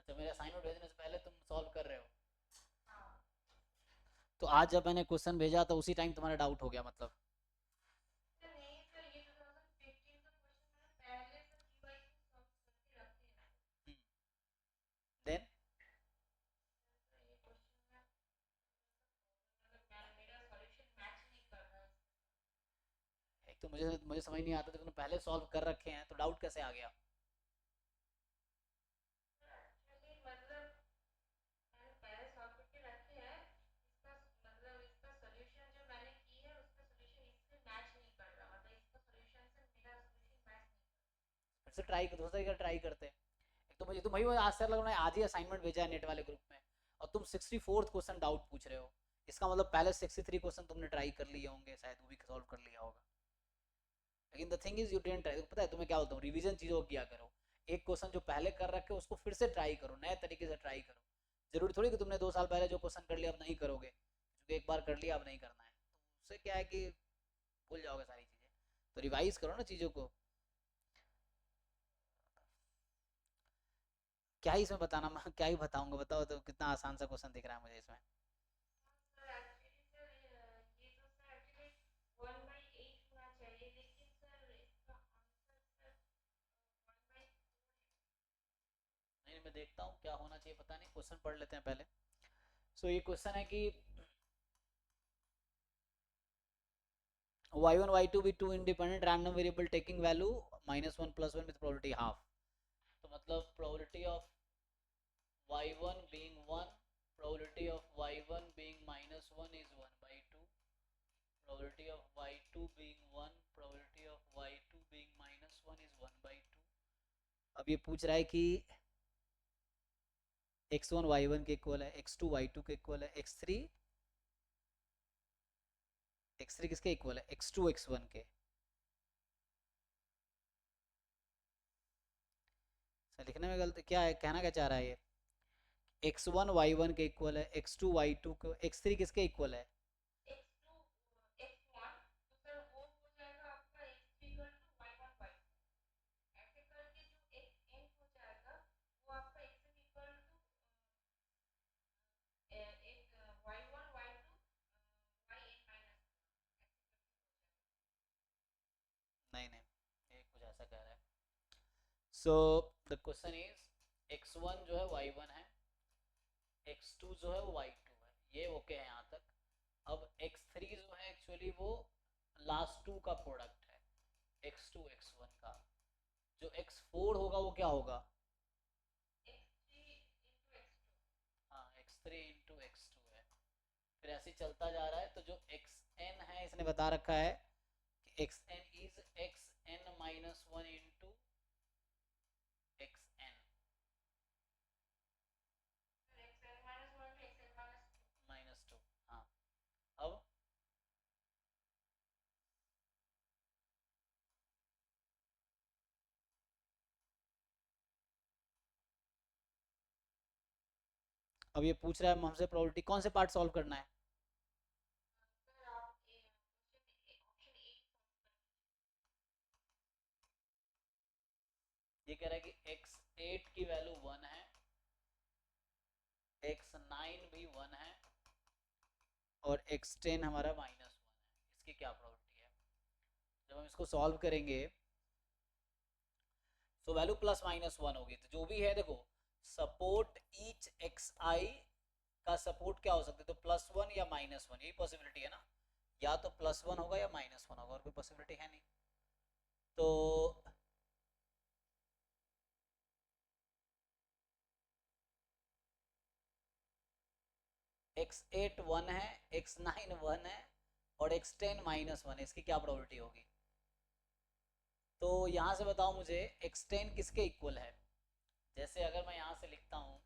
अच्छा, मेरे असाइनमेंट भेजने से पहले तुम सॉल्व कर रहे हो? हाँ। तो आज जब मैंने क्वेश्चन भेजा तो उसी टाइम तुम्हारा डाउट हो गया मतलब? तो नहीं सर, ये 2015 का क्वेश्चन मैंने पहले से पीवाई को सॉल्व करके रखे हैं। देन तो ये क्वेश्चन में मतलब मैं मेरा सॉल्यूशन मैच नहीं कर रहा है। एक तो मुझे मुझे समझ नहीं आता, तो तुमने पहले सॉल्व कर रखे हैं तो डाउट कैसे आ गया? एक्चुअली मतलब मैंने पहले सॉल्व करके रखे हैं। इसका मतलब इसका सॉल्यूशन जो मैंने की है उसका सॉल्यूशन इससे मैच नहीं कर रहा, मतलब इसका सॉल्यूशन से मेरा सॉल्यूशन मैच नहीं फिर से ट्राई कर, दूसरा ट्राई करते हैं। एक तो मुझे तो भाई आश्चर्य लग रहा है, आज ही असाइनमेंट भेजा है नेट वाले ग्रुप में और तुम 64th क्वेश्चन डाउट पूछ रहे हो। इसका मतलब पहले 63 क्वेश्चन तुमने ट्राई कर लिए होंगे, शायद वो भी सॉल्व कर लिया होगा। लेकिन the thing is you didn't try. पता है तुम्हें क्या बोलता हूँ, रिवीजन चीज़ों को किया करो। एक क्वेश्चन जो पहले कर रखे उसको फिर से ट्राई करो, नए तरीके से ट्राई करो। जरूरी थोड़ी कि तुमने 2 साल पहले जो क्वेश्चन कर लिया अब नहीं करोगे, क्योंकि एक बार कर लिया अब नहीं करना है, तो उससे क्या है कि भूल जाओगे सारी चीज़ें। तो रिवाइज करो ना चीज़ों को। क्या ही इसमें बताना, मैं क्या ही बताऊंगा, बताओ तो कितना आसान सा क्वेश्चन दिख रहा है मुझे इसमें। सर एक्चुअली सर ये तो सर एक्चुअली 1/8 होना चाहिए, लेकिन सर इसका आंसर सर 1/4 है। नहीं, मैं देखता हूँ क्या होना चाहिए, पता नहीं, क्वेश्चन पढ़ लेते हैं पहले। सो ये क्वेश्चन है कि y1 y2 be two independent random variable taking value -1 +1 with probability half। तो मतलब probability of y1 being 1, probability of y1 being -1 is 1/2, probability of y2 being 1, probability of y2 being -1 is 1/2। अब ये पूछ रहा है कि x1 y1 के equal है, x2 y2 के इक्वल है, x3 किसके इक्वल है, x2 x1 के। सर लिखने में गलती क्या है, कहना क्या चाह रहा है ये? x1 y1 के इक्वल है, x2 y2 के, x3 किसके इक्वल है? x2 x1, तो सर वो हो जाएगा आपका x3 equal to y1 y2, ऐसे करके जो xn हो जाएगा वो आपका xn इक्वल टू एक y1 y2 yn माइनस ऐसे करके हो जाएगा। नहीं नहीं, ये कुछ ऐसा कह रहा है। So the question is x1 जो है y1 है, x2 जो है वो y2 है, ये ओके है यहाँ तक। अब x3 जो है एक्चुअली वो लास्ट टू का प्रोडक्ट है, x2 x1 का। जो x4 होगा वो क्या होगा? x3 into x2। हाँ, x3 इंटू x2 है। फिर ऐसे ही चलता जा रहा है, तो जो xn है इसने बता रखा है कि xn is xn-1 into xn xn minus 1 to xn minus 2। -2। हाँ, अब ये पूछ रहा है हमसे प्रोबेबिलिटी कौन से पार्ट सॉल्व करना है। सर आप क्वेश्चन ऑप्शन ए सॉल्व कर लीजिए। ये कह रहा है कि x8 की वैल्यू 1 है, x9 भी 1 है और x10 हमारा -1 है। इसकी क्या प्रोबेबिलिटी है? जब हम इसको सॉल्व करेंगे तो वैल्यू +-1 होगी, तो जो भी है देखो, सपोर्ट ईच एक्स आई का सपोर्ट क्या हो सकता है, तो +1 या -1, यही पॉसिबिलिटी है ना। या तो +1 होगा या -1 होगा, और कोई पॉसिबिलिटी है नहीं। तो x8 1 है, x9 1 है और x10 -1 है, इसकी क्या प्रोबेबिलिटी होगी? तो यहां से बताओ मुझे x10 किसके इक्वल है। जैसे अगर मैं यहां से लिखता हूं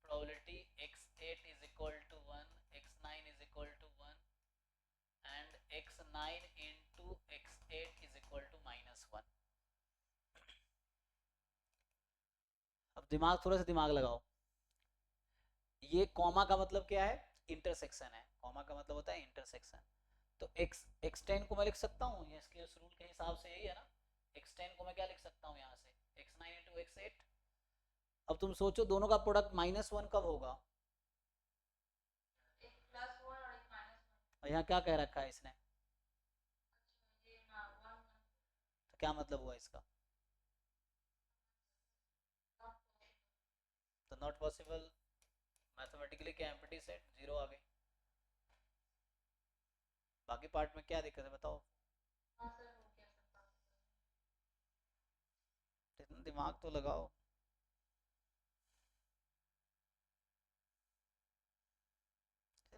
probability x8 is equal to 1, x9 is equal to 1 and x9 into x8 is equal to -1। अब दिमाग, थोड़ा सा दिमाग लगाओ। ये कॉमा का मतलब क्या है? इंटरसेक्शन है। कॉमा का मतलब होता है इंटरसेक्शन। तो x10 को मैं लिख सकता हूँ, ये इसके उस रूल के हिसाब से यही है ना। x10 को मैं क्या लिख सकता हूँ यहाँ से, x9 इंटू x8। अब तुम सोचो दोनों का प्रोडक्ट -1 कब होगा? एक +1 और एक -1। और यहाँ क्या कह रखा है इसने? अच्छा ये ना 1 तो क्या मतलब हुआ इसका? तो नॉट पॉसिबल। मैथमेटिकली क्या एम्प्टी सेट 0 आ गई। बाकी पार्ट में क्या दिक्कत है बताओ? हाँ सर हो गया सब बात। इतना दिमाग तो लगाओ।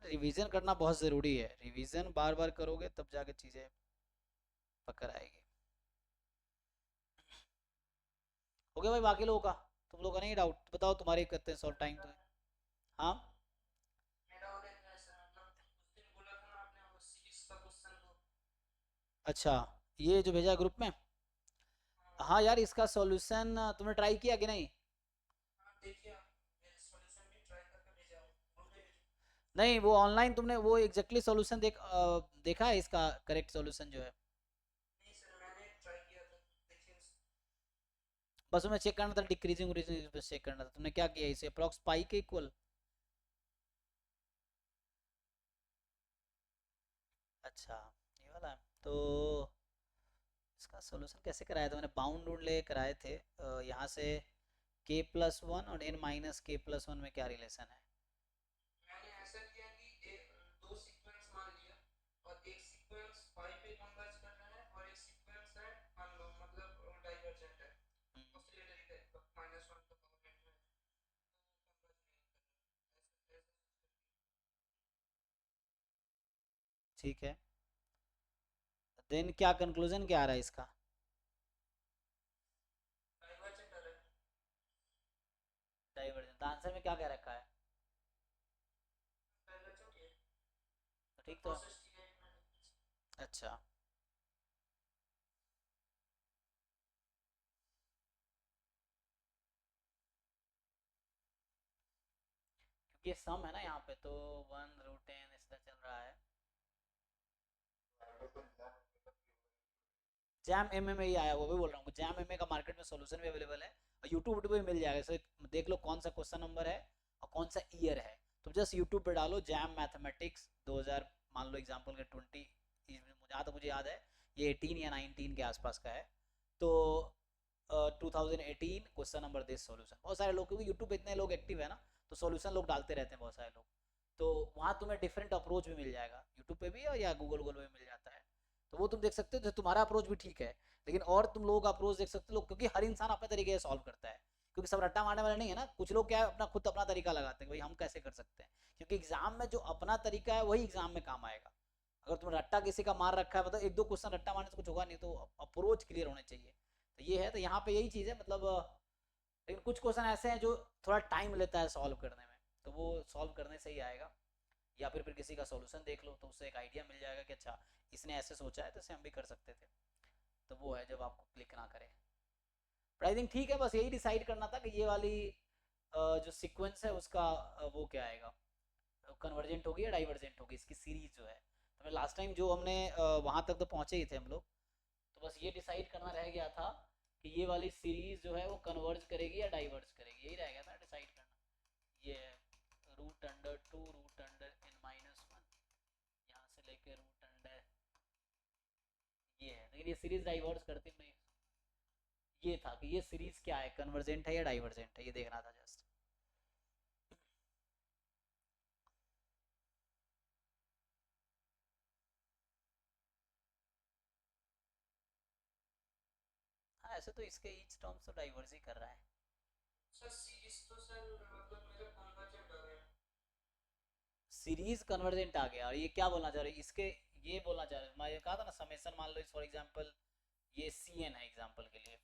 रिवीजन करना बहुत ज़रूरी है, रिवीजन बार बार करोगे तब जाके चीज़ें पकड़ आएगी। हो गया भाई बाकी लोगों का? तुम लोगों का नहीं डाउट? बताओ तुम्हारे करते हैं सॉल्व टाइम तो। हाँ मेरा और एक है सर, मतलब उस दिन बोला था ना आपने वो सीरीज का क्वेश्चन वो। अच्छा, ये जो भेजा ग्रुप में? हाँ हाँ यार इसका सॉल्यूशन तुमने ट्राई किया कि नहीं? हाँ, देखिए आप मेरे सॉल्यूशन भी ट्राई करके भेजा हूँ ग्रुप में भी। नहीं वो ऑनलाइन तुमने वो एग्जैक्टली सॉल्यूशन देखा है इसका करेक्ट सॉल्यूशन जो है? नहीं सर मैंने ट्राई किया था, देखिए बस तुम्हें चेक करना था डिक्रीजिंग ओरिजिन बस चेक करना था। तुमने क्या किया इसे अप्रॉक्स पाई के इक्वल? अच्छा ये वाला है तो इसका सॉल्यूशन कैसे कराया था मैंने? बाउंड रूल ले कराए थे यहाँ से k+1 और n-k+1 में क्या रिलेशन है? मैंने ऐसा किया कि दो सीक्वेंस मान लिया और एक सीक्वेंस पाई पे कन्वर्ज कर रहा है और एक सीक्वेंस है मतलब डाइवर्जेंट है, ऑसिलेटरी टाइप का -1 का पावर में converge नहीं कर रहा है। ऐसे ठीक है, देन क्या कंक्लूजन क्या आ रहा है इसका? डाइवर्जेंट आ रहा है। डाइवर्जेंट आंसर में क्या कह रखा है? डाइवर्जेंट ये तो ठीक तो है। प्रोसेस की है मैंने। अच्छा क्योंकि ये सम है ना यहाँ पे तो 1√10 इसका चल रहा है। जैम एम में ही आया वो भी बोल रहा हूँ, जैम एम का मार्केट में सोल्यूशन भी अवेलेबल है और यूट्यूब पे भी मिल जाएगा। जैसे देख लो कौन सा क्वेश्चन नंबर है और कौन सा ईयर है। तुम जस्ट यूट्यूब पे डालो जैम मैथमेटिक्स 2000 मान लो एग्जाम्पल के 20, जहाँ तक मुझे याद है ये 18 या 19 के आसपास का है। तो 2018 क्वेश्चन नंबर दिस सॉल्यूशन। बहुत सारे लोग क्योंकि यूट्यूब पे इतने लोग एक्टिव है ना तो सॉल्यूशन लोग डालते रहते हैं बहुत सारे लोग। तो वहाँ तुम्हें डिफरेंट अप्रोच भी मिल जाएगा यूट्यूब पे भी या गूगल पे मिल जाता है। तो वो तुम देख सकते हो तो तुम्हारा अप्रोच भी ठीक है। लेकिन और तुम लोग अप्रोच देख सकते हो लोग क्योंकि हर इंसान अपने तरीके से सॉल्व करता है। क्योंकि सब रट्टा मारने वाले नहीं है ना, कुछ लोग क्या है अपना खुद अपना तरीका लगाते हैं भाई हम कैसे कर सकते हैं। क्योंकि एग्जाम में जो अपना तरीका है वही एग्जाम में काम आएगा। अगर तुम रट्टा किसी का मार रखा है मतलब एक दो क्वेश्चन रट्टा मारने से कुछ होगा नहीं, तो अप्रोच क्लियर होने चाहिए। तो ये है, तो यहाँ पे यही चीज़ है मतलब लेकिन कुछ क्वेश्चन ऐसे हैं जो थोड़ा टाइम लेता है सॉल्व करने में, तो वो सॉल्व करने से ही आएगा। या फिर किसी का सॉल्यूशन देख लो तो उससे एक आइडिया मिल जाएगा कि अच्छा इसने ऐसे सोचा है तो इसे हम भी कर सकते थे। तो वो है जब आपको क्लिक ना करे। बट आई थिंक ठीक है, बस यही डिसाइड करना था कि ये वाली जो सीक्वेंस है उसका वो क्या आएगा, कन्वर्जेंट होगी या डाइवर्जेंट होगी इसकी सीरीज जो है। तो लास्ट टाइम जो हमने वहाँ तक तो पहुँचे ही थे हम लोग। तो बस ये डिसाइड करना रह गया था कि ये वाली सीरीज जो है वो कन्वर्ज करेगी या डाइवर्ज करेगी, यही रह गया था डिसाइड करना। ये √√2√n-1 यहाँ से लेके √, ये है। लेकिन ये सीरीज डाइवर्स करती नहीं। ये था कि ये सीरीज क्या है, कन्वर्जेंट है या डाइवर्जेंट है, ये देखना था जस्ट। हाँ ऐसे तो इसके ईच टर्म्स तो डाइवर्स ही कर रहा है। सर सीरीज तो सर मतलब मेरा कन्वर्जेंट आ गया। सीरीज कन्वर्जेंट आ गया और ये क्या बोलना चाह रहे इसके, ये बोलना चाह रहे मैं ये कहा था ना समेसन मान लो फॉर एग्जांपल ये सी एन है एग्जांपल के लिए।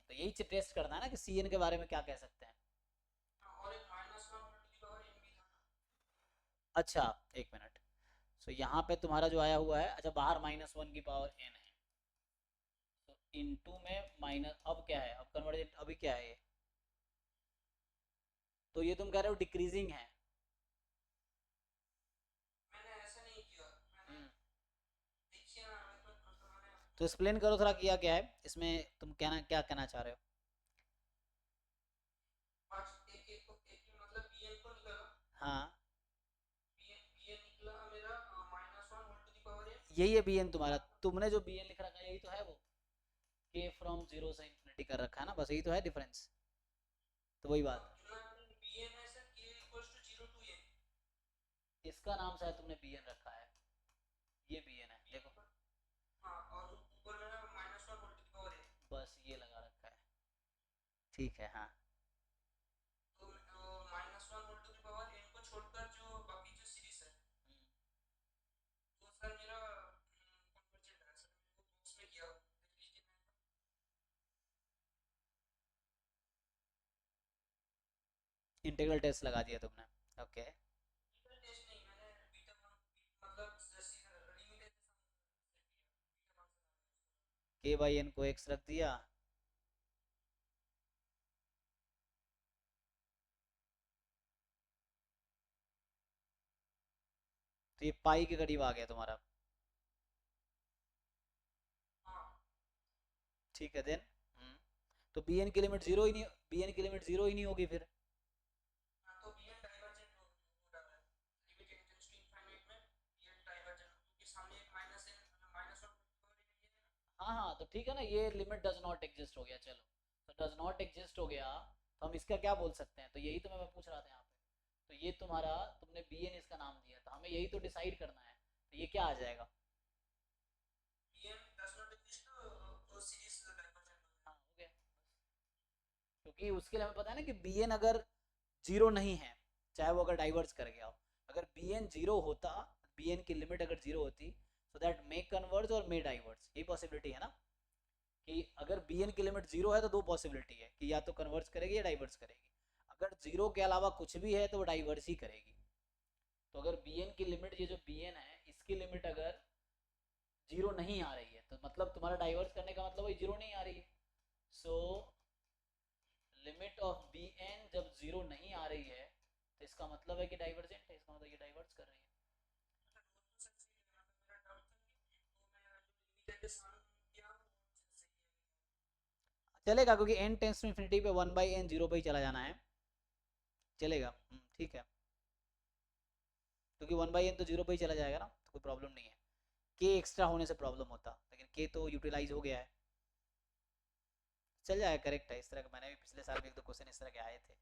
तो यही टेस्ट करना है ना कि सी एन के बारे में क्या कह सकते हैं। हाँ, और एक -1 टू द पावर n भी था। अच्छा एक मिनट, सो यहाँ पे तुम्हारा जो आया हुआ है, अच्छा बाहर -1 की पावर n है तो इनटू में माइनस, अब क्या है अब कन्वर्जेंट अभी क्या है ये, तो ये तुम कह रहे हो डिक्रीजिंग है। मैंने ऐसा नहीं किया, मैंने हम्म, देखिए ना मतलब मैंने तो एक्सप्लेन करो थोड़ा किया क्या है इसमें, तुम कहना क्या कहना चाह रहे हो? हाँ bn निकला मेरा -1 whole to the power n। यही है bn तुम्हारा, तुमने जो bn लिख रखा है यही तो है वो, k फ्रॉम 0 से इन्फिनिटी कर रखा है ना, बस यही तो है डिफरेंस, तो वही बात। bn है सर k equals to 0 to n। इसका नाम शायद तुमने bn रखा है, ये bn है देखो, हाँ और ऊपर मेरा -1 whole to the power n। बस ये लगा रखा है, ठीक है हाँ। तो -1 whole to the power n को छोड़कर जो बाकी जो सीरीज है वो सर मेरा कन्वर्जेंट है सर, मैंने वो बॉक्स में किया देख लीजिए। इंटीग्रल टेस्ट लगा दिया तुमने, ओके। इंटीग्रल टेस्ट नहीं, मैंने बीटा मतलब जैसे लिमिट है k बाई n को x रख दिया, तो ये पाई के करीब आ गया तुम्हारा, ठीक है देन। तो bn की लिमिट जीरो ही नहीं, bn की लिमिट जीरो ही नहीं होगी फिर। तो bn डाइवर्जेंट हो रहा है लिमिट टेंड्स टू इनफाइनाइट में, bn डाइवर्जेंट क्योंकि सामने एक -1 हाँ हाँ तो ठीक है ना, ये लिमिट डज नॉट एग्जिस्ट हो गया, चलो तो डज नॉट एग्जिस्ट हो गया, तो हम इसका क्या बोल सकते हैं, तो यही तो मैं पूछ रहा था यहाँ पे, तो ये तुम्हारा तुमने bn इसका नाम दिया, तो हमें यही तो डिसाइड करना है, तो ये क्या आ जाएगा, bn डज नॉट एग्जिस्ट तो सीरीज डाइवर्जेंट हो हाँ हो गया, क्योंकि उसके लिए हमें पता है ना कि bn अगर जीरो नहीं है, चाहे वो अगर डाइवर्स कर गया हो, अगर bn जीरो होता, bn की लिमिट अगर जीरो होती, सो दैट मे कन्वर्ज और मे डाइवर्स, यही पॉसिबिलिटी है ना, कि अगर bn की लिमिट जीरो है तो दो पॉसिबिलिटी है कि या तो कन्वर्ज करेगी या डाइवर्स करेगी, अगर जीरो के अलावा कुछ भी है तो वो डाइवर्स ही करेगी, तो अगर bn की लिमिट, ये जो bn है इसकी लिमिट अगर जीरो नहीं आ रही है तो मतलब तुम्हारा डाइवर्स करने का मतलब वही जीरो नहीं आ रही है, सो लिमिट ऑफ bn जब जीरो नहीं आ रही है तो इसका मतलब है कि डाइवर्जेंट है, इसका मतलब ये डाइवर्स कर रही है, चलेगा क्योंकि n टेंस टू इन्फिनिटी पे 1/n जीरो पे ही चला जाना है, चलेगा ठीक है, क्योंकि 1/n तो जीरो पे ही चला जाएगा ना, तो कोई प्रॉब्लम नहीं है, k एक्स्ट्रा होने से प्रॉब्लम होता, लेकिन k तो यूटिलाइज हो गया है, चल जाएगा, करेक्ट है, इस तरह का मैंने भी पिछले साल भी एक दो क्वेश्चन इस तरह के आए थे,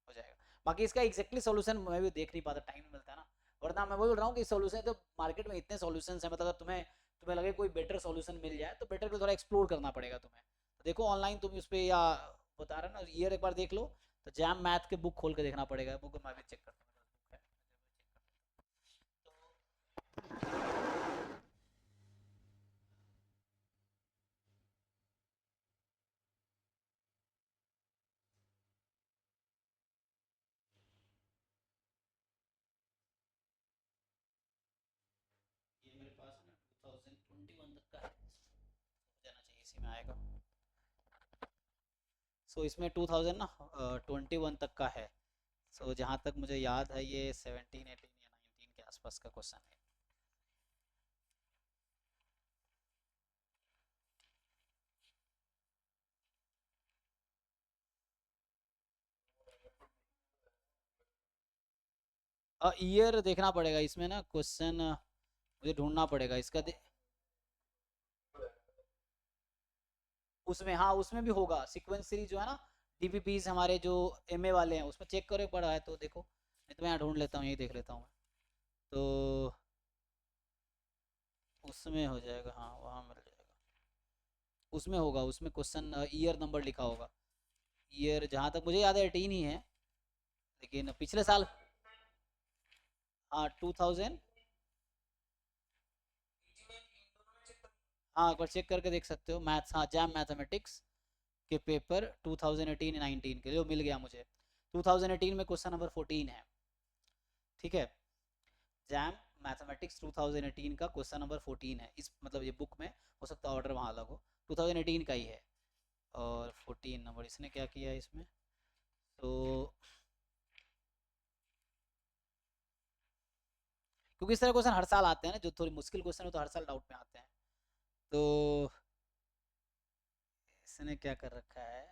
हो जाएगा। बाकी इसका एग्जैक्टली सॉल्यूशन मैं भी देख नहीं पाता, टाइम नहीं मिलता है ना, वरना मैं वही बोल रहा हूँ कि सॉल्यूशन तो मार्केट में इतने सॉल्यूशंस हैं, मतलब तुम्हें तुम्हें लगे कोई बेटर सॉल्यूशन मिल जाए तो बेटर को थोड़ा एक्सप्लोर करना पड़ेगा तुम्हें, तो देखो ऑनलाइन तुम उस पर, या बता रहे ना ईयर एक बार देख लो, तो जैम मैथ के बुक खोल के देखना पड़ेगा, बुक मैं भी चेक करता हूँ, ये मेरे पास है ना 2021 तक का है, हो जाना चाहिए, इसी में आएगा, सो इसमें 2000 ना 21 तक का है, सो जहाँ तक मुझे याद है ये 17 18 या 19 के आसपास का क्वेश्चन है। ईयर देखना पड़ेगा इसमें ना, क्वेश्चन मुझे ढूंढना पड़ेगा इसका उसमें, हाँ उसमें भी होगा सीक्वेंस सीरीज जो है ना, डीपीपीज हमारे जो एमए वाले हैं उसमें चेक करो एक बार है तो देखो, नहीं तो मैं यहाँ ढूंढ लेता हूँ, यही देख लेता हूँ मैं, तो उसमें हो जाएगा, हाँ वहाँ मिल जाएगा, उसमें होगा, उसमें क्वेश्चन ईयर नंबर लिखा होगा, ईयर जहाँ तक मुझे याद है 18 ही है, लेकिन पिछले साल हाँ 2000, हाँ एक बार चेक करके देख सकते हो, मैथ्स हाँ जैम मैथमेटिक्स के पेपर 2018-19 के लिए मिल गया मुझे, 2018 में क्वेश्चन नंबर 14 है, ठीक है, जैम मैथमेटिक्स 2018 का क्वेश्चन नंबर 14 है, इस मतलब ये बुक में, हो सकता है ऑर्डर वहाँ अलग हो, 2018 का ही है, और 14 नंबर इसने क्या किया है इसमें, तो क्योंकि इस तरह क्वेश्चन हर साल आते हैं ना, जो थोड़ी मुश्किल क्वेश्चन हो तो हर साल डाउट में आते हैं, तो इसने क्या कर रखा है,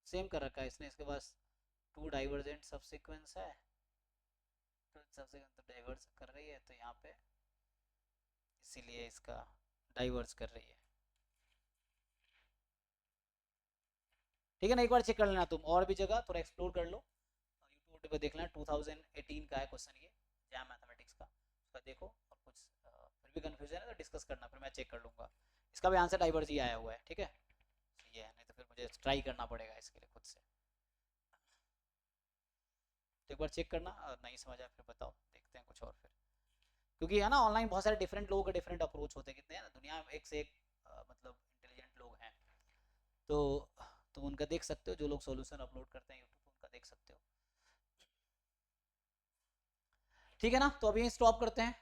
सेम कर रखा है इसने, इसके पास 2 डाइवर्जेंट सब सीक्वेंस है, तो सब सीक्वेंस तो डाइवर्स कर रही है, तो यहाँ पे इसीलिए इसका डाइवर्स कर रही है। ठीक है ना, एक बार चेक कर लेना तुम, और भी जगह थोड़ा एक्सप्लोर कर लो, यूट्यूब पे देख लेना। 2018 का है क्वेश्चन ये, जैम मैथमेटिक्स का, उसका देखो, और कुछ फिर भी कंफ्यूजन है तो डिस्कस करना, फिर मैं चेक कर लूँगा। इसका भी आंसर डाइवर्स ही आया हुआ है, ठीक है, ये है, नहीं तो फिर मुझे ट्राई करना पड़ेगा इसके लिए खुद से। तो एक बार चेक करना, नहीं समझ आया फिर बताओ, देखते हैं कुछ और फिर, क्योंकि है ना ऑनलाइन बहुत सारे डिफरेंट लोगों के डिफरेंट अप्रोच होते हैं, कितने हैं ना दुनिया में, एक से एक मतलब इंटेलिजेंट लोग हैं, तो तुम उनका देख सकते हो, जो लोग सॉल्यूशन अपलोड करते हैं यूट्यूब, उनका देख सकते हो। ठीक है ना, तो अभी स्टॉप करते हैं।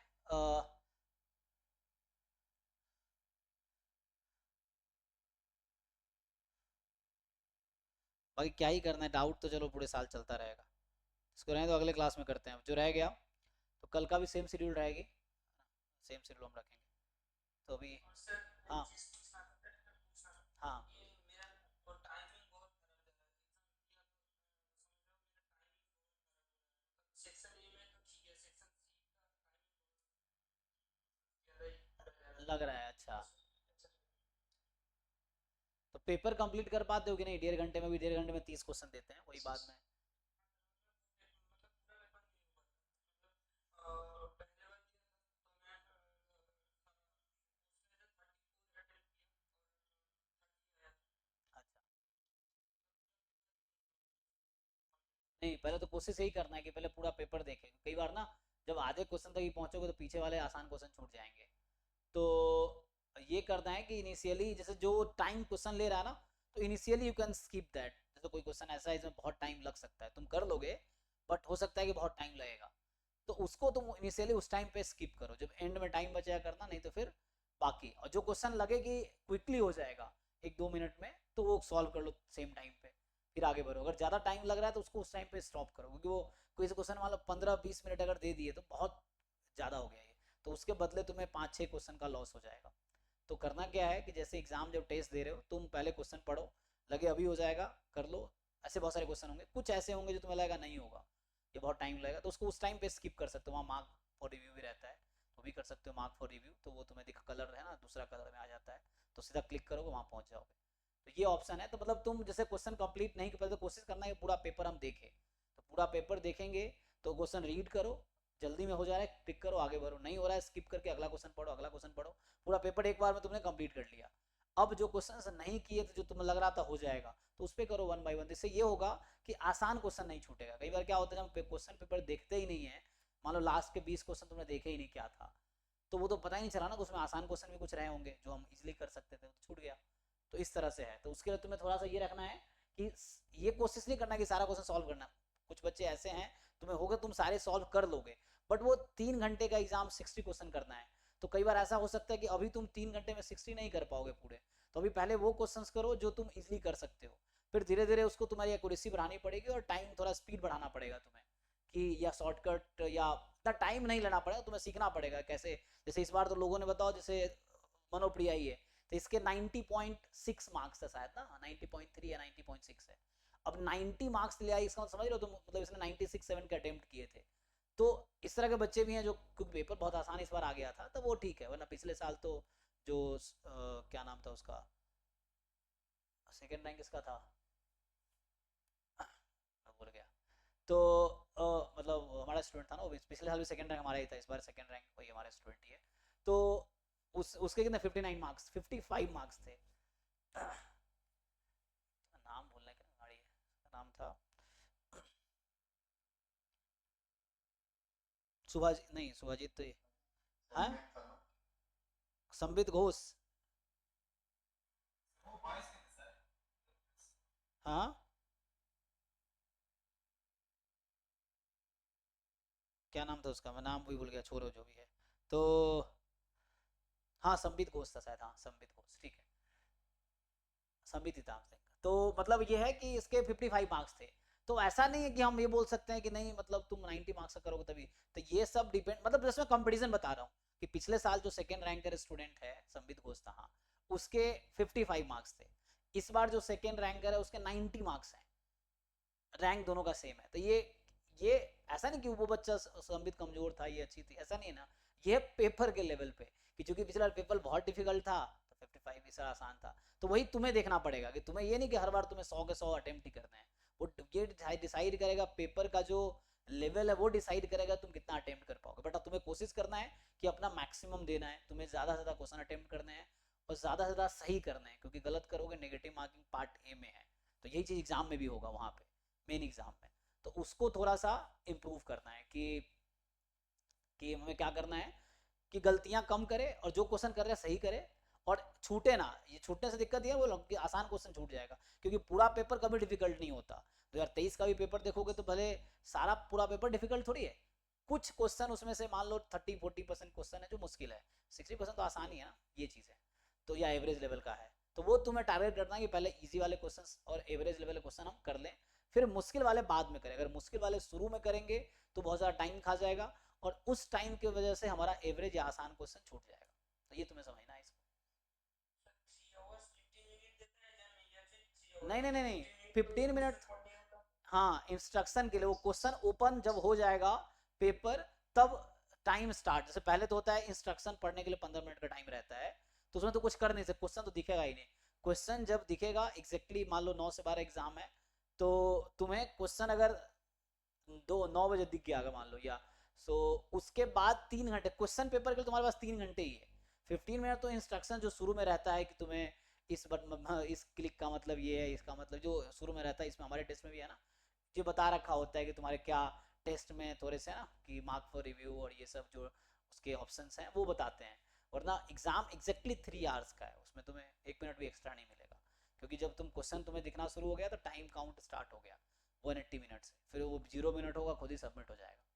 बाकी क्या ही करना है, डाउट तो चलो पूरे साल चलता रहेगा, इसको रहने तो अगले क्लास में करते हैं। जो रह गया तो कल का भी सेम शेड्यूल रहेगी, सेम शेड्यूल हम रखेंगे, तो अभी और सर हाँ एक चीज पूछना था, प्रैक्टिकल पूछना था, हाँ ये मेरा वो टाइमिंग बहुत खराब जा रहा है एग्जाम की, आप समझ रहे हो, मेरा टाइमिंग बहुत खराब हो रहा है, मतलब सेक्शन ए में तो ठीक है, सेक्शन सी का टाइमिंग बहुत ज़्यादा ही लग रहा है। अच्छा, अच्छा, तो पेपर कंप्लीट कर पाते हो कि नहीं? 1.5 घंटे में भी, 1.5 घंटे में 30 क्वेश्चन देते हैं, वही बाद में। मतलब पूरा पेपर नहीं हुआ था, मतलब पहले बार किया था तो मैं उसमें से 34 अटेम्प्ट किया और 30 आया था। अच्छा, नहीं पहले तो कोशिश यही करना है कि पहले पूरा पेपर देखें, कई बार ना जब आधे क्वेश्चन तक ही पहुंचोगे तो पीछे वाले आसान क्वेश्चन छूट जाएंगे, तो ये करना है कि इनिशियली जैसे जो टाइम क्वेश्चन ले रहा है ना, तो initially you can skip that, जैसे कोई क्वेश्चन ऐसा है इसमें बहुत टाइम लग सकता है, तुम कर लोगे बट हो सकता है कि बहुत टाइम लगेगा, तो उसको तुम इनिशियली उस टाइम पे स्किप करो, जब एंड में टाइम बचाया करना, नहीं तो फिर बाकी, और जो क्वेश्चन लगे कि क्विकली हो जाएगा 1-2 मिनट में, तो वो सॉल्व कर लो सेम टाइम पे, फिर आगे बढ़ो। अगर ज़्यादा टाइम लग रहा है तो उसको उस टाइम पे स्टॉप करो, क्योंकि वो कोई से क्वेश्चन मतलब 15-20 मिनट अगर दे दिए तो बहुत ज़्यादा हो गया ये, तो उसके बदले तुम्हें 5-6 क्वेश्चन का लॉस हो जाएगा। तो करना क्या है कि जैसे एग्जाम जब टेस्ट दे रहे हो, तुम पहले क्वेश्चन पढ़ो, लगे अभी हो जाएगा कर लो, ऐसे बहुत सारे क्वेश्चन होंगे, कुछ ऐसे होंगे जो तुम्हें लगेगा नहीं होगा, ये बहुत टाइम लगेगा, तो उसको उस टाइम पे स्किप कर सकते हो, वहाँ मार्क फॉर रिव्यू भी रहता है, तो भी कर सकते हो मार्क फॉर रिव्यू, तो वो तुम्हें दिखा कलर है ना, दूसरा कलर में आ जाता है, तो सीधा क्लिक करोगे वहाँ पहुँच जाओगे, तो ये ऑप्शन है। तो मतलब तुम जैसे क्वेश्चन कंप्लीट नहीं कर पाते तो कोशिश करना है पूरा पेपर हम देखें, तो पूरा पेपर देखेंगे तो क्वेश्चन रीड करो, जल्दी में हो जा रहा है टिक करो आगे बढ़ो, नहीं हो रहा है स्किप करके अगला क्वेश्चन पढ़ो, अगला क्वेश्चन पढ़ो, पूरा पेपर एक बार में तुमने कंप्लीट कर लिया। अब जो क्वेश्चन नहीं किए थे, जो तुम्हें लग रहा था हो जाएगा, तो उस पर करो 1 बाय 1, इससे ये होगा कि आसान क्वेश्चन नहीं छूटेगा। कई बार क्या होता है जब क्वेश्चन पेपर देखते ही नहीं है, मान लो लास्ट के 20 क्वेश्चन तुमने देखे ही नहीं क्या था, तो वो तो पता ही नहीं चला ना, तो उसमें आसान क्वेश्चन भी कुछ रहे होंगे जो हम इजिली कर सकते थे, तो छूट गया। तो इस तरह से है, तो उसके लिए तुम्हें थोड़ा सा ये रखना है कि ये कोशिश नहीं करना कि सारा क्वेश्चन सॉल्व करना, कुछ बच्चे ऐसे हैं तुम्हें होगा तुम सारे सॉल्व कर लोगे, बट वो 3 घंटे का एग्जाम 60 क्वेश्चन करना है, तो कई बार ऐसा हो सकता है कि अभी तुम 3 घंटे में 60 नहीं कर पाओगे पूरे, तो अभी पहले वो क्वेश्चंस करो जो तुम इजिली कर सकते हो, फिर धीरे धीरे उसको तुम्हारी एक्यूरेसी बढ़ानी पड़ेगी और टाइम थोड़ा स्पीड बढ़ाना पड़ेगा तुम्हें, कि या शॉर्टकट या इतना टाइम नहीं लेना पड़ेगा, तुम्हें सीखना पड़ेगा कैसे। जैसे इस बार तो लोगों ने बताओ जैसे मनोप्रिया ही है, तो इसके 90.6 मार्क्स है शायद ना, 90.3 या 90.6 है, अब 90 मार्क्स ले आई, इसका मतलब समझ रहे हो तुम, मतलब इसने 96-7 के अटेम्प्ट किए थे, तो इस तरह के बच्चे भी हैं जो, क्योंकि पेपर बहुत आसान इस बार आ गया था, तो वो ठीक है, वरना पिछले साल तो जो क्या नाम था उसका, सेकेंड रैंक इसका था, मैं भूल गया, तो मतलब हमारा स्टूडेंट था ना, वो पिछले साल भी सेकंड रैंक हमारा ही था, इस बार सेकंड रैंक वही हमारा स्टूडेंट ही है, तो उसके कितने 59 मार्क्स, 55 मार्क्स थे, नाम भूलने के गाड़ी है, नाम था सुभाजीत, नहीं सुभाजीत तो ये है, संबित घोष, हाँ क्या नाम था उसका, मैं नाम भी भूल गया, छोड़ो जो भी है, तो हाँ संबित घोष था शायद, हाँ संबित घोष, ठीक है, संबित हिताम सिंह, तो मतलब ये है कि इसके 55 मार्क्स थे, तो ऐसा नहीं है कि हम ये बोल सकते हैं कि नहीं मतलब तुम 90 मार्क्स का करोगे तभी, तो ये सब डिपेंड, मतलब जैसे मैं कंपटीशन बता रहा हूँ कि पिछले साल जो सेकंड रैंकर स्टूडेंट है संबित घोष था, हाँ उसके 55 मार्क्स थे, इस बार जो सेकेंड रैंकर है उसके 90 मार्क्स हैं, रैंक दोनों का सेम है। तो ये ऐसा नहीं कि वो बच्चा संबित कमजोर था ये अच्छी थी, ऐसा नहीं है ना, ये पेपर के लेवल पे कि चूंकि पिछला पेपर बहुत डिफिकल्ट था तो 55 इसरा आसान था। तो वही तुम्हें देखना पड़ेगा कि तुम्हें ये नहीं कि हर बार तुम्हें 100 के 100 अटेम्प्ट ही करने हैं, वो ये डिसाइड करेगा पेपर का जो लेवल है, वो डिसाइड करेगा तुम कितना अटेम्प्ट कर पाओगे। बट तुम्हें कोशिश करना है कि अपना मैक्सिमम देना है, तुम्हें ज़्यादा से ज़्यादा क्वेश्चन अटेम्प्ट करने हैं और ज़्यादा से ज़्यादा सही करना है, क्योंकि गलत करोगे नेगेटिव मार्किंग पार्ट ए में है। तो यही चीज़ एग्जाम में भी होगा, वहाँ पे मेन एग्जाम में। तो उसको थोड़ा सा इम्प्रूव करना है कि हमें क्या करना है कि गलतियां कम करे और जो क्वेश्चन कर रहे हैं सही करे और छूटे ना। ये छूटने से दिक्कत ये है वो कि आसान क्वेश्चन छूट जाएगा, क्योंकि पूरा पेपर कभी डिफिकल्ट नहीं होता। 2023 का भी पेपर देखोगे तो भले सारा पूरा पेपर डिफिकल्ट थोड़ी है, कुछ क्वेश्चन उसमें से मान लो 30-40% क्वेश्चन है जो मुश्किल है, 60% तो आसान ही है ना, ये चीज़ है। तो या एवरेज लेवल का है, तो वो तुम्हें टारगेट करना है कि पहले इजी वाले क्वेश्चन और एवरेज लेवल के क्वेश्चन हम कर लें, फिर मुश्किल वाले बाद में करें। अगर मुश्किल वाले शुरू में करेंगे तो बहुत ज़्यादा टाइम खा जाएगा और उस टाइम की वजह से हमारा एवरेज या आसान क्वेश्चन छूट जाएगा। तो ये तुम्हें समझना है इसको। 3 आवर्स 15 मिनट देता है एग्जाम में या फिर 3 नहीं आवर्स नहीं नहीं नहीं, 15 15 मिनट मिनट, क्वेश्चन पढ़ने होता है? हाँ इंस्ट्रक्शन के लिए। वो क्वेश्चन ओपन जब हो जाएगा पेपर तब टाइम स्टार्ट, जैसे पहले तो होता है इंस्ट्रक्शन पढ़ने के लिए 15 मिनट का टाइम रहता है, तो उसमें तो कुछ कर नहीं सकते, क्वेश्चन तो दिखेगा ही नहीं। क्वेश्चन जब दिखेगा एग्जैक्टली मान लो 9 से 12 एग्जाम है, तो तुम्हें क्वेश्चन अगर 9 बजे दिख गया अगर मान लो, या सो उसके बाद 3 घंटे क्वेश्चन पेपर के लिए तुम्हारे पास 3 घंटे ही है। 15 मिनट तो इंस्ट्रक्शन जो शुरू में रहता है कि तुम्हें इस बटन इस क्लिक का मतलब ये है, इसका मतलब जो शुरू में रहता है, इसमें हमारे टेस्ट में भी है ना, जो बता रखा होता है कि तुम्हारे क्या टेस्ट में थोड़े से ना कि मार्क फॉर रिव्यू और ये सब जो उसके ऑप्शंस हैं वो बताते हैं। वरना एग्जाम एग्जैक्टली 3 आवर्स का है, उसमें तुम्हें 1 मिनट भी एक्स्ट्रा नहीं मिलेगा, क्योंकि जब तुम क्वेश्चन तुम्हें दिखना शुरू हो गया तो टाइम काउंट स्टार्ट हो गया 180 मिनट से, फिर वो 0 मिनट होगा खुद ही सबमिट हो जाएगा।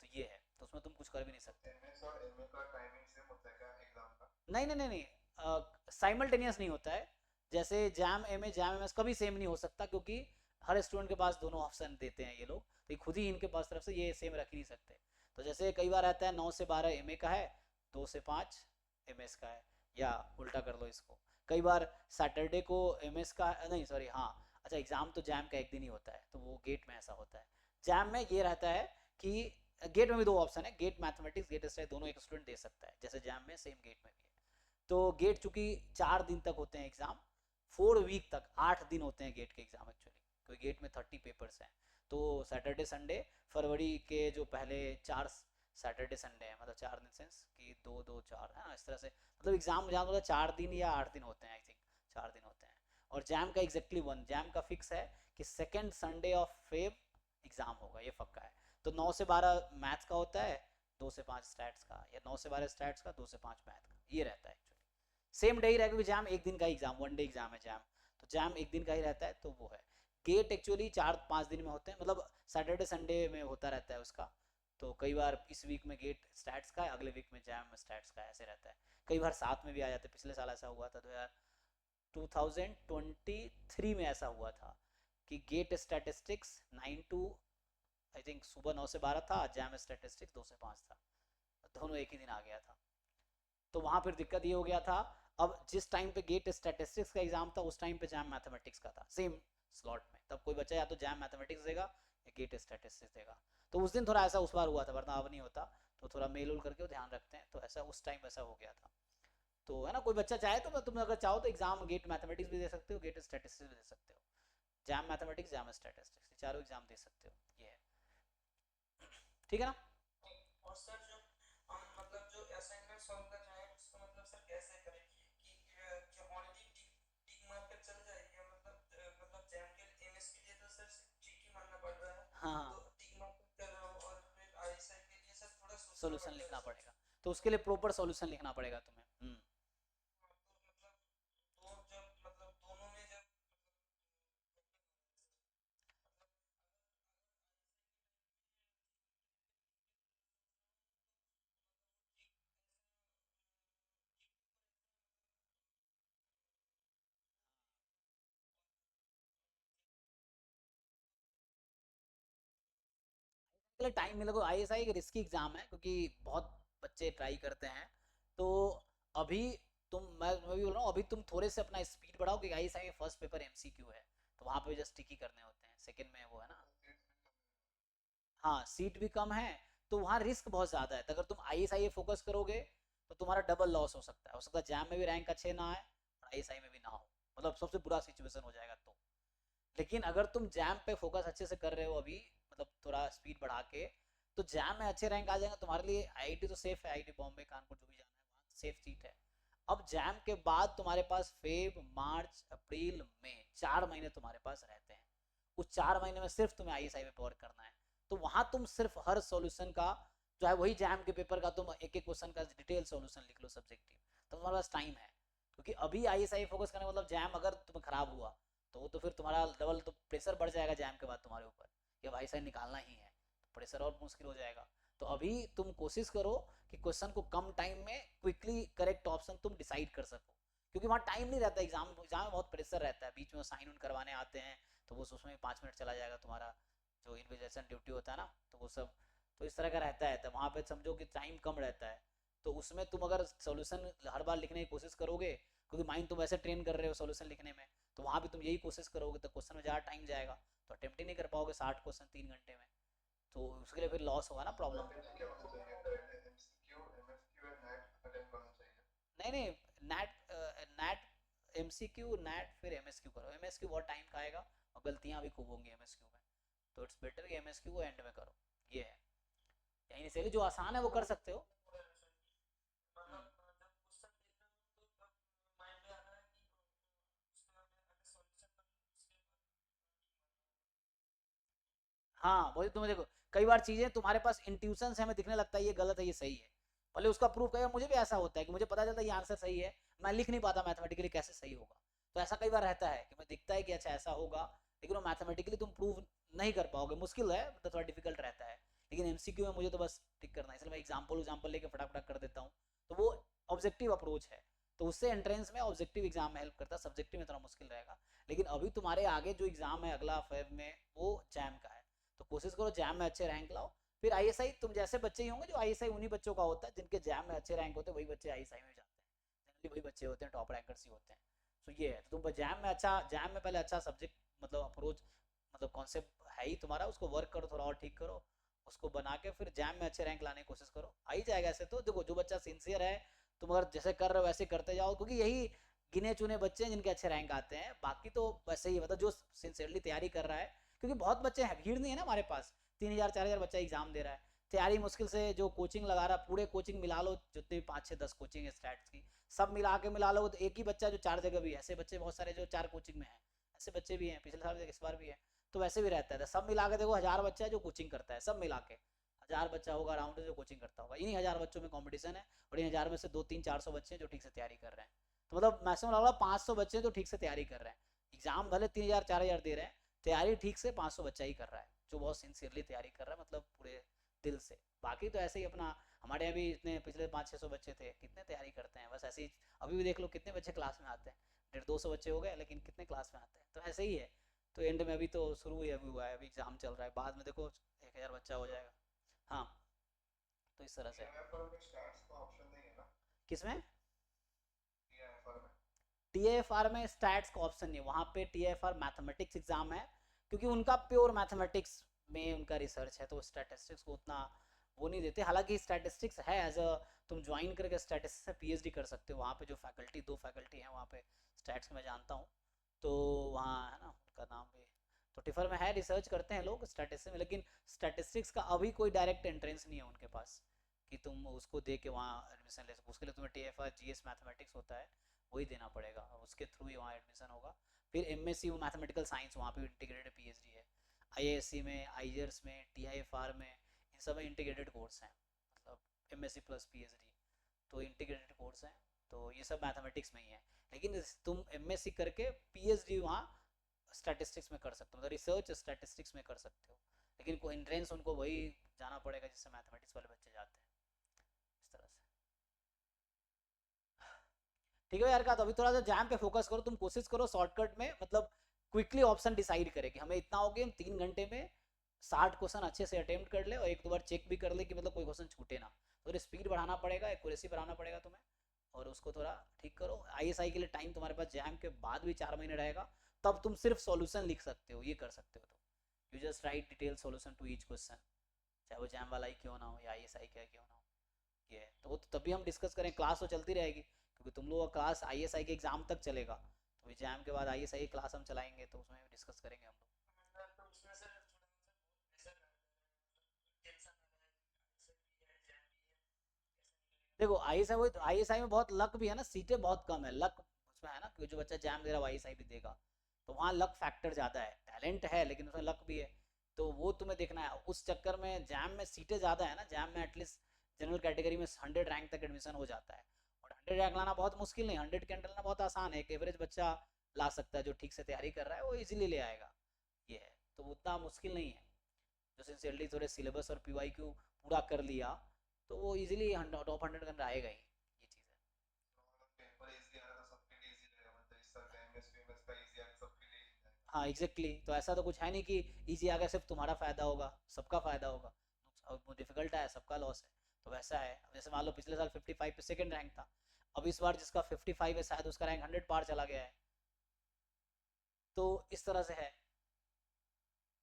तो ये है, तो उसमें तुम कुछ कर भी नहीं सकते। एमएस और एमए का टाइमिंग सेम होता है क्या एग्जाम का? नहीं नहीं नहीं नहीं, साइमल्टेनियस नहीं होता है। जैसे JAM M A JAM M S कभी सेम नहीं हो सकता, क्योंकि हर स्टूडेंट के पास दोनों ऑप्शन देते हैं ये लोग, तो ये खुद ही इनके पास तरफ से ये सेम रख ही नहीं सकते। तो जैसे कई बार आता है 9 से 12 एम ए का है, 2 से 5 एम एस का है, या उल्टा कर लो इसको। कई बार सैटरडे को एम एस का नहीं सॉरी हाँ, अच्छा एग्ज़ाम तो जैम का एक दिन ही होता है, तो वो गेट में ऐसा होता है। जैम में ये रहता है कि गेट में भी 2 ऑप्शन है, गेट मैथमेटिक्स गेट स्टाइल दोनों एक स्टूडेंट दे सकता है, जैसे जैम में सेम गेट में भी है। तो गेट चूंकि 4 दिन तक होते हैं एग्जाम, 4 वीक तक 8 दिन होते हैं गेट के एग्जाम एक्चुअली, क्योंकि गेट में 30 पेपर्स हैं। तो सैटरडे संडे फरवरी के जो पहले 4 सैटरडे संडे है, मतलब 4 दिन सेंस कि 2 2 4 है ना, इस तरह से मतलब एग्जाम जहाँ मतलब 4 दिन या 8 दिन होते हैं, आई थिंक 4 दिन होते हैं। और जैम का एग्जैक्टली 1 जैम का फिक्स है कि second Sunday off Feb exam होगा, ये पक्का है। तो 9 से 12 मैथ्स का होता है, 2 से 5 स्टैट्स का, या 9 से 12 स्टैट्स का, 2 से 5 मैथ का, ये रहता है एक्चुअली। सेम डे ही रहेगा, क्योंकि जैम एक दिन का एग्जाम, 1 डे एग्जाम है जैम, तो जैम एक दिन का ही रहता है, तो वो है। गेट एक्चुअली 4-5 दिन में होते हैं, मतलब सैटरडे संडे में होता रहता है उसका। तो कई बार इस वीक में गेट स्टैट्स का है, अगले वीक में जैम में स्टैट्स का, ऐसे रहता है। कई बार साथ में भी आ जाते हैं, पिछले साल ऐसा हुआ था 2023 में ऐसा हुआ था कि GATE statistics 9 to I think सुबह 9 से 12 था, जैम स्टैटिस्टिक्स 2 से 5 था, दोनों एक ही दिन आ गया था। तो वहाँ फिर दिक्कत ये हो गया था, अब जिस टाइम पे गेट स्टैटिस्टिक्स का एग्जाम था उस टाइम पे जैम मैथमेटिक्स का था सेम स्लॉट में, तब कोई बच्चा या तो जैम मैथमेटिक्स देगा या गेट स्टैटिस्टिक्स देगा। तो उस दिन थोड़ा ऐसा उस बार हुआ था, वरना अब नहीं होता। तो थोड़ा मेल उल करके ध्यान रखते हैं, तो ऐसा उस टाइम ऐसा हो गया था। तो है ना, कोई बच्चा चाहे तो तुम अगर चाहो तो एग्जाम गेट मैथमेटिक्स भी दे सकते हो, गेट स्टैटिस्टिक्स भी दे सकते हो, जैम मैथमेटिक्स जैम स्टैटिस्टिक्स चारों एग्जाम दे सकते हो, ये है। ठीक है ना। और सर जो हम मतलब जो असाइनमेंट सॉल्व कर रहे हैं उसको मतलब सर कैसे करें कि जो ऑलरेडी टिक मार कर चल जाएगी या मतलब जैम के एमएस के लिए तो सर टिक ही मारना पड़ रहा है, हाँ तो टिक मार कर कर रहा हूँ और फिर आईएसआई के लिए सर थोड़ा सोचना सोल्यूशन पड़ता है लिखना सर। पड़ेगा, तो उसके लिए प्रॉपर सोल्यूशन लिखना पड़ेगा तुम्हें। हाँ, तो मतलब दो जब मतलब दोनों में जब लिए टाइम मिलेगा। आईएसआई एक रिस्की एग्जाम है, क्योंकि बहुत बच्चे ट्राई करते हैं। तो अभी मैं भी बोल रहा हूँ अभी तुम थोड़े से अपना स्पीड बढ़ाओ कि आईएसआई में फर्स्ट पेपर एमसीक्यू है, तो वहाँ पे जस्ट टिक ही करने होते हैं, सेकंड में वो है ना, हाँ सीट भी कम है, तो वहाँ रिस्क बहुत ज़्यादा है। तो अगर तुम आईएसआई फोकस करोगे तो तुम्हारा डबल लॉस हो सकता है जैम में भी रैंक अच्छे ना आए और आईएसआई में भी ना हो, मतलब सबसे बुरा सिचुएशन हो जाएगा। तो लेकिन अगर तुम जैम पे फोकस अच्छे से कर रहे हो अभी, मतलब थोड़ा स्पीड बढ़ा के, तो जैम में अच्छे रैंक आ जाएंगे तुम्हारे लिए। आईआईटी तो सेफ है, आईआईटी बॉम्बे कानपुर जो भी जाना है वहाँ सेफ सीट है। अब जैम के बाद तुम्हारे पास फेब मार्च अप्रैल मई 4 महीने तुम्हारे पास रहते हैं, उस 4 महीने में सिर्फ तुम्हें आईएसआई में कवर करना है। तो वहां तुम सिर्फ हर सॉल्यूशन का जो है वही जैम के पेपर का तुम एक एक क्वेश्चन का डिटेल सॉल्यूशन लिख लो सब्जेक्टिव, तो तुम्हारे पास टाइम है। क्योंकि अभी आईएसआई फोकस करने मतलब जैम अगर तुम्हें खराब हुआ तो वो तो फिर तुम्हारा डबल तो प्रेशर बढ़ जाएगा जैम के बाद तुम्हारे ऊपर, कि अब आईएसआई निकालना ही है, तो प्रेशर और मुश्किल हो जाएगा। तो अभी तुम कोशिश करो कि क्वेश्चन को कम टाइम में क्विकली करेक्ट ऑप्शन तुम डिसाइड कर सको, क्योंकि वहाँ टाइम नहीं रहता, एग्जाम में बहुत प्रेशर रहता है, बीच में साइन उन करवाने आते हैं, तो वो उसमें 5 मिनट चला जाएगा तुम्हारा, जो इन्विजिलेशन ड्यूटी होता है ना, तो वो सब तो इस तरह का रहता है। तो वहाँ पे समझो कि टाइम कम रहता है, तो उसमें तुम अगर सोल्यूशन हर बार लिखने की कोशिश करोगे, क्योंकि माइंड तुम वैसे ट्रेन कर रहे हो सोल्यूशन लिखने में, तो वहाँ भी तुम यही कोशिश करोगे तो क्वेश्चन में ज़्यादा टाइम जाएगा, तो अटेम्प्ट ही नहीं कर पाओगे 60 क्वेश्चन 3 घंटे में, तो उसके लिए फिर लॉस होगा ना, प्रॉब्लम। क्या होना चाहिए, एमसीक्यू एमएसक्यू और नेट अटेम्प्ट करना चाहिए? नहीं नहीं, नेट एमसीक्यू नेट फिर एमएसक्यू करो, एमएसक्यू बहुत टाइम खाएगा और गलतियाँ भी खूब होंगी एमएसक्यू में, तो इट्स बेटर कि एमएसक्यू को एंड में करो, ये है। या इनिशियली जो आसान है वो कर सकते हो। मतलब जब क्वेश्चन देख रहे हो तो तब माइंड में आ रहा है कि उसका अगर सॉल्यूशन कर लूं उसके बाद हाँ वही तुम्हें देखो, कई बार चीजें तुम्हारे पास इंट्यूशन से हमें दिखने लगता है ये गलत है ये सही है, भले उसका प्रूफ करेगा। मुझे भी ऐसा होता है कि मुझे पता चलता है ये आंसर सही है, मैं लिख नहीं पाता मैथमेटिकली कैसे सही होगा, तो ऐसा कई बार रहता है कि मैं दिखता है कि अच्छा ऐसा होगा, लेकिन वो मैथमेटिकली तुम प्रूव नहीं कर पाओगे, मुश्किल है, तो थोड़ा डिफिकल्ट रहता है। लेकिन एमसीक्यू में मुझे तो बस टिक करना है, इसलिए मैं एग्जाम्पल लेके फटाफट कर देता हूँ, तो वो ऑब्जेक्टिव अप्रोच है, तो उससे एंट्रेंस में ऑब्जेक्टिव एग्जाम में हेल्प करता है, सब्जेक्टिव में थोड़ा मुश्किल रहेगा। लेकिन अभी तुम्हारे आगे जो एग्जाम है अगला फेब में वो जैम का है, तो कोशिश करो जैम में अच्छे रैंक लाओ। फिर आईएसआई तुम जैसे बच्चे ही होंगे, जो आईएसआई उन्हीं बच्चों का होता है जिनके जैम में अच्छे रैंक होते हैं, वही बच्चे आईएसआई में जाते हैं, जनरली वही बच्चे होते हैं, टॉप रैंकर्स ही होते हैं। तो ये है, तो तुम जैम में अच्छा, जैम में पहले अच्छा सब्जेक्ट मतलब अप्रोच मतलब कॉन्सेप्ट है ही तुम्हारा, उसको वर्क करो, थोड़ा और ठीक करो, उसको बना के फिर जैम में अच्छे रैंक लाने की कोशिश करो, आ ही जाएगा। ऐसे तो देखो जो बच्चा सिंसियर है, तुम अगर जैसे कर रहे हो वैसे करते जाओ, क्योंकि यही गिने चुने बच्चे हैं जिनके अच्छे रैंक आते हैं, बाकी तो वैसे ही मतलब जो सिंसियरली तैयारी कर रहा है, क्योंकि बहुत बच्चे हैं, भीड़ नहीं है ना हमारे पास, 3,000 4,000 बच्चा एग्जाम दे रहा है, तैयारी मुश्किल से जो कोचिंग लगा रहा है, पूरे कोचिंग मिला लो जितने भी 5 6 10 कोचिंग है स्टैट्स की, सब मिला के मिला लो तो एक ही बच्चा जो 4 जगह भी है, ऐसे बच्चे बहुत सारे जो 4 कोचिंग में है, ऐसे बच्चे भी हैं, पिछले साल भी इस बार भी है, तो वैसे भी रहता है। तो सब मिला के देखो 1000 बच्चा है जो कोचिंग करता है, सब मिला के 1000 बच्चा होगा अराउंड जो कोचिंग करता होगा, इन्हीं 1000 बच्चों में कंपटीशन है, और इन 1000 में से 2 3 400 बच्चे हैं जो ठीक से तैयारी कर रहे हैं, तो मतलब मैक्सिमम लगा 500 बच्चे जो ठीक से तैयारी कर रहे हैं, एग्जाम भले 3,000 4,000 दे रहे हैं, तैयारी ठीक से 500 बच्चा ही कर रहा है, जो बहुत सिंसियरली तैयारी कर रहा है, मतलब पूरे दिल से। बाकी तो ऐसे ही अपना, हमारे यहाँ भी इतने पिछले 500 600 बच्चे थे, कितने तैयारी करते हैं, बस ऐसे ही अभी भी देख लो कितने बच्चे क्लास में आते हैं, 150 200 बच्चे हो गए, लेकिन कितने क्लास में आते हैं, तो ऐसे ही है। तो एंड में अभी तो शुरू ही अभी हुआ है, अभी एग्जाम चल रहा है, बाद में देखो 1,000 बच्चा हो जाएगा। हाँ, तो इस तरह से। टीआईएफआर में स्टैट्स का ऑप्शन नहीं है ना? किसमें? टीआईएफआर में टीएफआर में स्टैट्स का ऑप्शन नहीं है, वहाँ पे टीएफआर मैथमेटिक्स एग्जाम है, क्योंकि उनका प्योर मैथमेटिक्स में उनका रिसर्च है, तो स्टैटिस्टिक्स को उतना वो नहीं देते। हालांकि स्टैटिस्टिक्स है एज अ, तुम ज्वाइन करके स्टैटिस्टिक्स से पीएचडी कर सकते हो, वहाँ पे जो फैकल्टी 2 फैकल्टी हैं वहाँ पे स्टैट्स में जानता हूँ, तो वहाँ है ना उनका नाम भी, तो टिफर में है, रिसर्च करते हैं लोग स्टैटिस्टिक्स में, लेकिन स्टैटिस्टिक्स का अभी कोई डायरेक्ट एंट्रेंस नहीं है उनके पास कि तुम उसको दे के वहाँ एडमिशन ले सको, उसके लिए तुम्हें टीएफआर जीएस मैथमेटिक्स होता है, वही देना पड़ेगा, उसके थ्रू ही वहाँ एडमिशन होगा। फिर एमएससी मैथमेटिकल साइंस, वहाँ पे इंटीग्रेटेड पीएचडी है, आईआईएससी में, आईजर्स में, टीआईएफआर में, इन सब में इंटीग्रेटेड कोर्स हैं, मतलब एमएससी प्लस पीएचडी, तो इंटीग्रेटेड कोर्स हैं, तो ये सब मैथमेटिक्स में ही है। लेकिन तुम एमएससी करके पीएचडी वहाँ स्टैटिस्टिक्स में कर सकते हो, मतलब रिसर्च स्टैटिस्टिक्स में कर सकते हो, लेकिन कोई एंट्रेंस उनको वही जाना पड़ेगा जिससे मैथमेटिक्स वाले बच्चे जाते हैं, इस तरह से। ठीक है यार का, तो अभी थोड़ा सा जैम पे फोकस करो, तुम कोशिश करो शॉर्टकट में, मतलब क्विकली ऑप्शन डिसाइड करे कि हमें इतना हो गया, 3 घंटे में 60 क्वेश्चन अच्छे से अटेम्प्ट कर ले, और एक दो बार चेक भी कर ले कि मतलब कोई क्वेश्चन छूटे ना, तो स्पीड बढ़ाना पड़ेगा, एक्यूरेसी बढ़ाना पड़ेगा तुम्हें, और उसको थोड़ा ठीक करो। आईएसआई के लिए टाइम तुम्हारे पास जैम के बाद भी 4 महीने रहेगा, तब तुम सिर्फ सॉल्यूशन लिख सकते हो, ये कर सकते हो तुम। You just write detail solution to each question, चाहे वो जैम वाला ही क्यों ना हो या आईएसआई का क्यों ना हो। ये है तो वो तो तभी हम डिस्कस करें, क्लास तो चलती रहेगी क्योंकि तुम लोगों का क्लास आईएसआई के एग्जाम तक चलेगा, तो अभी जैम के बाद आईएसआई क्लास हम चलाएंगे तो उसमें डिस्कस करेंगे हम लोग। मतलब तो उसमें सर थोड़ा मतलब ऐसा टेंशन आ रहा है, ऐसे भी है जैम भी है, कैसे निकलेगा। देखो आईएसआई, वो आईएसआई में बहुत लक भी है ना, सीटें बहुत कम है, लक उसमें है ना कि जो बच्चा जैम दे रहा है आईएसआई भी देगा, तो वहाँ लक फैक्टर ज़्यादा है, टैलेंट है लेकिन उसमें लक भी है, तो वो तुम्हें देखना है। उस चक्कर में जैम में सीटें ज़्यादा है ना, जैम में एटलीस्ट जनरल कैटेगरी में 100 रैंक तक एडमिशन हो जाता है, और 100 रैंक लाना बहुत मुश्किल नहीं, 100 के अंडर लाना बहुत आसान है, एक एवरेज बच्चा ला सकता है जो ठीक से तैयारी कर रहा है वो इजीली ले आएगा। ये है तो उतना मुश्किल नहीं है, जो सिंसियरली थोड़े सिलेबस और पीवाईक्यू पूरा कर लिया तो वो इजीली टॉप 100 के अंदर आएगा ही, ये चीज़ है। पेपर इजी आ रहा तो सबके लिए इजी रहेगा, मतलब इस साल का एमएस का इजी आ रहा सबके लिए easy आएगा। हाँ एग्जैक्टली तो ऐसा तो कुछ है नहीं कि इजी आ गया सिर्फ तुम्हारा फायदा होगा, सबका फायदा होगा, वो डिफिकल्ट है सबका लॉस है, तो वैसा है। अब जैसे मान लो पिछले साल 55 पे सेकंड रैंक था, अब इस बार जिसका 55 है शायद उसका रैंक 100 पार चला गया है, तो इस तरह से है,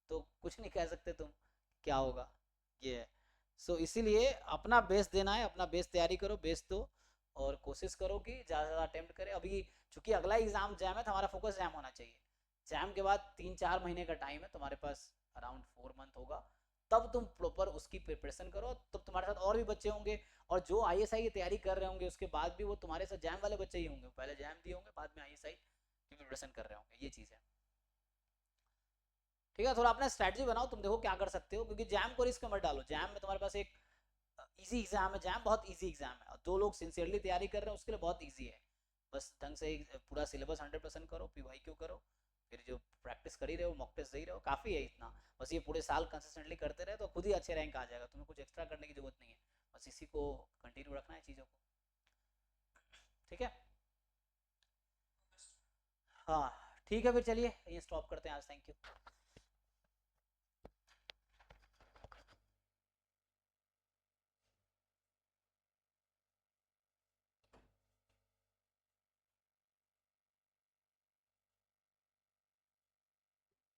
तो कुछ नहीं कह सकते तुम क्या होगा, ये है। सो इसीलिए अपना बेस्ट देना है, अपना बेस्ट तैयारी करो, बेस्ट दो और कोशिश करो कि ज़्यादा से ज़्यादा अटेम्प्ट करें। अभी चूंकि अगला एग्जाम जैम है तो हमारा फोकस जैम होना चाहिए, जैम के बाद 3-4 महीने का टाइम है तुम्हारे पास, अराउंड 4 मंथ होगा, तब तुम प्रॉपर उसकी प्रिपरेशन करो, तब तुम्हारे साथ और भी बच्चे होंगे, और जो आईएसआई की तैयारी कर रहे होंगे उसके बाद भी वो तुम्हारे साथ जैम वाले बच्चे ही होंगे, पहले जैम दिए होंगे बाद में आईएसआई की प्रिपरेशन कर रहे होंगे, ये चीज़ है। ठीक है, थोड़ा अपना स्ट्रैटेजी बनाओ, तुम देखो क्या कर सकते हो, क्योंकि जैम को रिस्क मत डालो, जैम में तुम्हारे पास एक इजी एग्जाम है, जैम बहुत इजी एग्जाम है, और जो लोग सिंसियरली तैयारी कर रहे हैं उसके लिए बहुत इजी है। बस ढंग से पूरा सिलेबस 100% करो, पीवाईक्यू करो, फिर जो प्रैक्टिस कर ही रहे हो, मॉक टेस्ट दे ही रहे हो, काफ़ी है इतना। बस ये पूरे साल कंसिस्टेंटली करते रहे तो खुद ही अच्छे रैंक आ जाएगा, तुम्हें कुछ एक्स्ट्रा करने की जरूरत नहीं है, बस इसी को कंटिन्यू रखना है चीज़ों को। ठीक है, हाँ ठीक है, फिर चलिए ये स्टॉप करते हैं आज, थैंक यू।